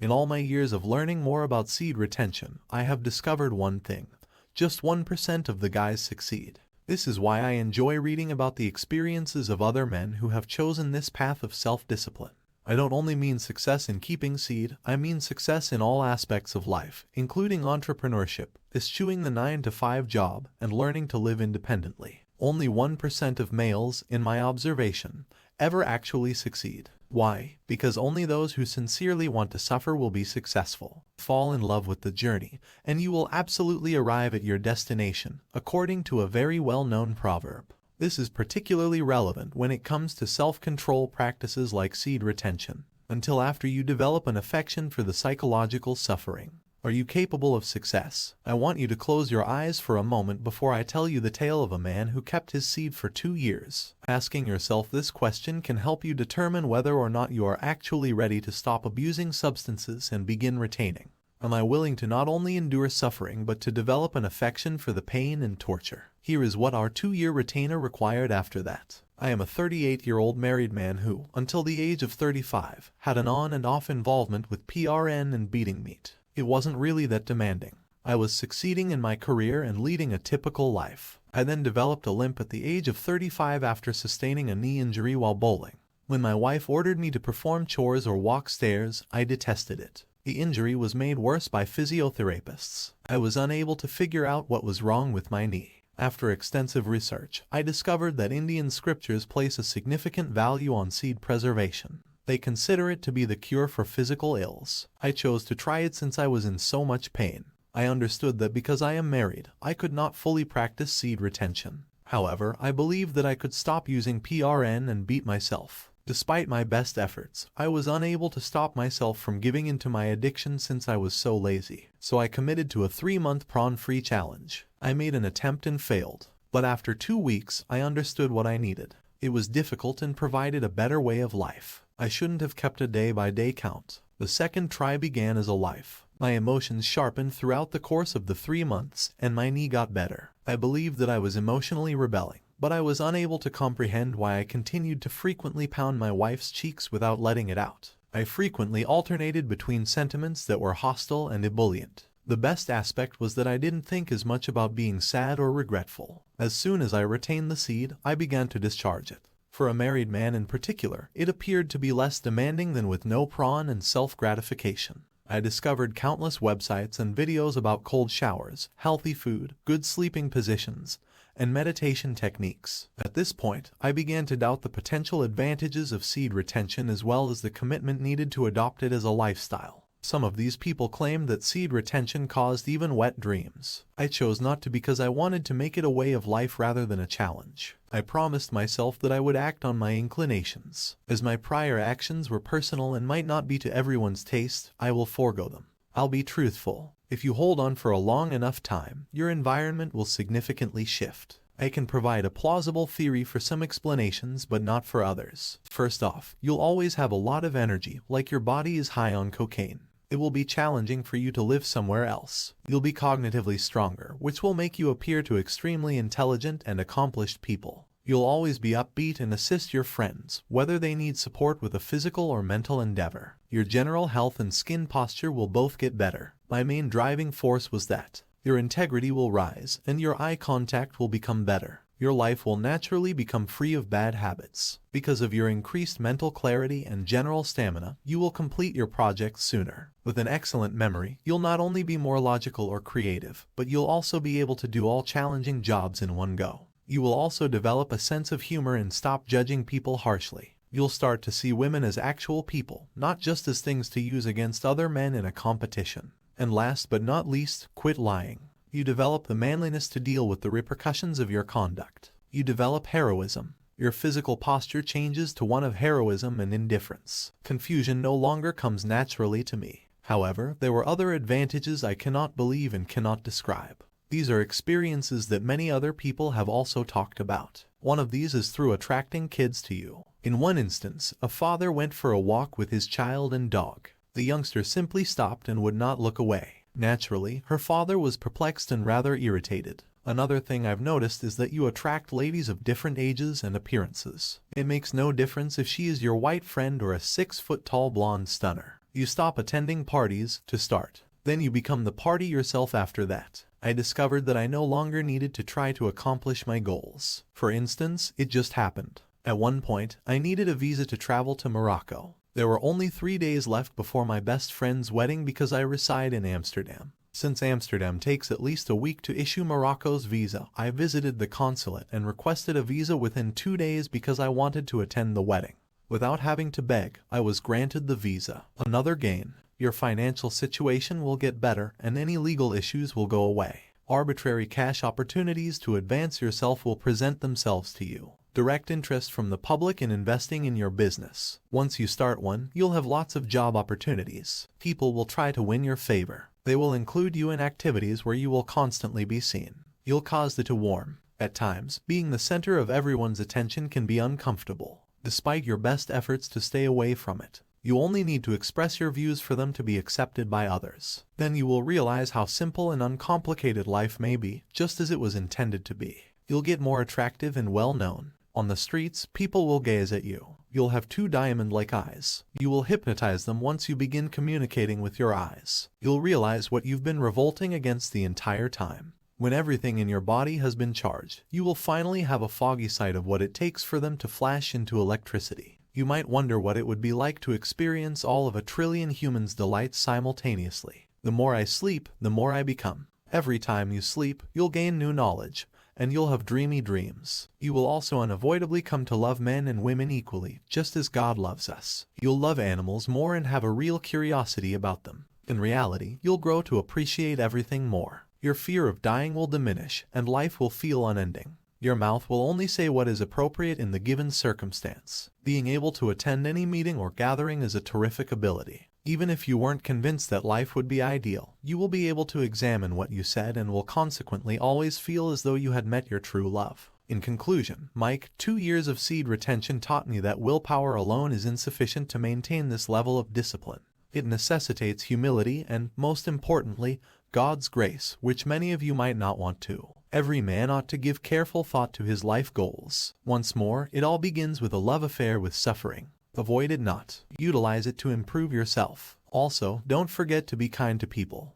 In all my years of learning more about seed retention, I have discovered one thing. Just 1% of the guys succeed. This is why I enjoy reading about the experiences of other men who have chosen this path of self-discipline. I don't only mean success in keeping seed, I mean success in all aspects of life, including entrepreneurship, eschewing the 9-to-5 job, and learning to live independently. Only 1% of males, in my observation, ever actually succeed. Why? Because only those who sincerely want to suffer will be successful. Fall in love with the journey, and you will absolutely arrive at your destination, according to a very well-known proverb. This is particularly relevant when it comes to self-control practices like seed retention. Until after you develop an affection for the psychological suffering. Are you capable of success? I want you to close your eyes for a moment before I tell you the tale of a man who kept his seed for 2 years. Asking yourself this question can help you determine whether or not you are actually ready to stop abusing substances and begin retaining. Am I willing to not only endure suffering but to develop an affection for the pain and torture? Here is what our 2-year retainer required after that. I am a 38-year-old married man who, until the age of 35, had an on and off involvement with PRN and beating meat. It wasn't really that demanding. I was succeeding in my career and leading a typical life. I then developed a limp at the age of 35 after sustaining a knee injury while bowling. When my wife ordered me to perform chores or walk stairs, I detested it. The injury was made worse by physiotherapists. I was unable to figure out what was wrong with my knee. After extensive research, I discovered that Indian scriptures place a significant value on seed preservation. They consider it to be the cure for physical ills. I chose to try it since I was in so much pain. I understood that because I am married, I could not fully practice seed retention. However, I believed that I could stop using PRN and beat myself. Despite my best efforts, I was unable to stop myself from giving into my addiction since I was so lazy. So I committed to a 3-month prawn-free challenge. I made an attempt and failed. But after 2 weeks, I understood what I needed. It was difficult and provided a better way of life. I shouldn't have kept a day-by-day count. The second try began as a life. My emotions sharpened throughout the course of the 3 months, and my knee got better. I believed that I was emotionally rebelling, but I was unable to comprehend why I continued to frequently pound my wife's cheeks without letting it out. I frequently alternated between sentiments that were hostile and ebullient. The best aspect was that I didn't think as much about being sad or regretful. As soon as I retained the seed, I began to discharge it. For a married man in particular, it appeared to be less demanding than with no prawn and self-gratification. I discovered countless websites and videos about cold showers, healthy food, good sleeping positions, and meditation techniques. At this point, I began to doubt the potential advantages of seed retention as well as the commitment needed to adopt it as a lifestyle. Some of these people claimed that seed retention caused even wet dreams. I chose not to because I wanted to make it a way of life rather than a challenge. I promised myself that I would act on my inclinations. As my prior actions were personal and might not be to everyone's taste, I will forego them. I'll be truthful. If you hold on for a long enough time, your environment will significantly shift. I can provide a plausible theory for some explanations but not for others. First off, you'll always have a lot of energy, like your body is high on cocaine. It will be challenging for you to live somewhere else. You'll be cognitively stronger, which will make you appear to extremely intelligent and accomplished people. You'll always be upbeat and assist your friends, whether they need support with a physical or mental endeavor. Your general health and skin posture will both get better. My main driving force was that your integrity will rise and your eye contact will become better. Your life will naturally become free of bad habits. Because of your increased mental clarity and general stamina, you will complete your projects sooner. With an excellent memory, you'll not only be more logical or creative, but you'll also be able to do all challenging jobs in one go. You will also develop a sense of humor and stop judging people harshly. You'll start to see women as actual people, not just as things to use against other men in a competition. And last but not least, quit lying. You develop the manliness to deal with the repercussions of your conduct. You develop heroism. Your physical posture changes to one of heroism and indifference. Confusion no longer comes naturally to me. However, there were other advantages I cannot believe and cannot describe. These are experiences that many other people have also talked about. One of these is through attracting kids to you. In one instance, a father went for a walk with his child and dog. The youngster simply stopped and would not look away. Naturally, her father was perplexed and rather irritated. Another thing I've noticed is that you attract ladies of different ages and appearances. It makes no difference if she is your white friend or a 6-foot-tall blonde stunner. You stop attending parties to start. Then you become the party yourself after that. I discovered that I no longer needed to try to accomplish my goals. For instance, it just happened. At one point, I needed a visa to travel to Morocco. There were only 3 days left before my best friend's wedding because I reside in Amsterdam. Since Amsterdam takes at least a week to issue Morocco's visa, I visited the consulate and requested a visa within 2 days because I wanted to attend the wedding. Without having to beg, I was granted the visa. Another gain. Your financial situation will get better and any legal issues will go away. Arbitrary cash opportunities to advance yourself will present themselves to you. Direct interest from the public in investing in your business. Once you start one, you'll have lots of job opportunities. People will try to win your favor. They will include you in activities where you will constantly be seen. You'll cause it to warm. At times, being the center of everyone's attention can be uncomfortable, despite your best efforts to stay away from it. You only need to express your views for them to be accepted by others. Then you will realize how simple and uncomplicated life may be, just as it was intended to be. You'll get more attractive and well-known. On the streets, people will gaze at you. You'll have 2 diamond-like eyes. You will hypnotize them once you begin communicating with your eyes. You'll realize what you've been revolting against the entire time. When everything in your body has been charged, you will finally have a foggy sight of what it takes for them to flash into electricity. You might wonder what it would be like to experience all of 1 trillion humans' delights simultaneously. The more I sleep, the more I become. Every time you sleep, you'll gain new knowledge, and you'll have dreamy dreams. You will also unavoidably come to love men and women equally, just as God loves us. You'll love animals more and have a real curiosity about them. In reality, you'll grow to appreciate everything more. Your fear of dying will diminish, and life will feel unending. Your mouth will only say what is appropriate in the given circumstance. Being able to attend any meeting or gathering is a terrific ability. Even if you weren't convinced that life would be ideal, you will be able to examine what you said and will consequently always feel as though you had met your true love. In conclusion, Mike, 2 years of seed retention taught me that willpower alone is insufficient to maintain this level of discipline. It necessitates humility and, most importantly, God's grace, which many of you might not want to. Every man ought to give careful thought to his life goals. Once more, it all begins with a love affair with suffering. Avoid it not. Utilize it to improve yourself. Also, don't forget to be kind to people.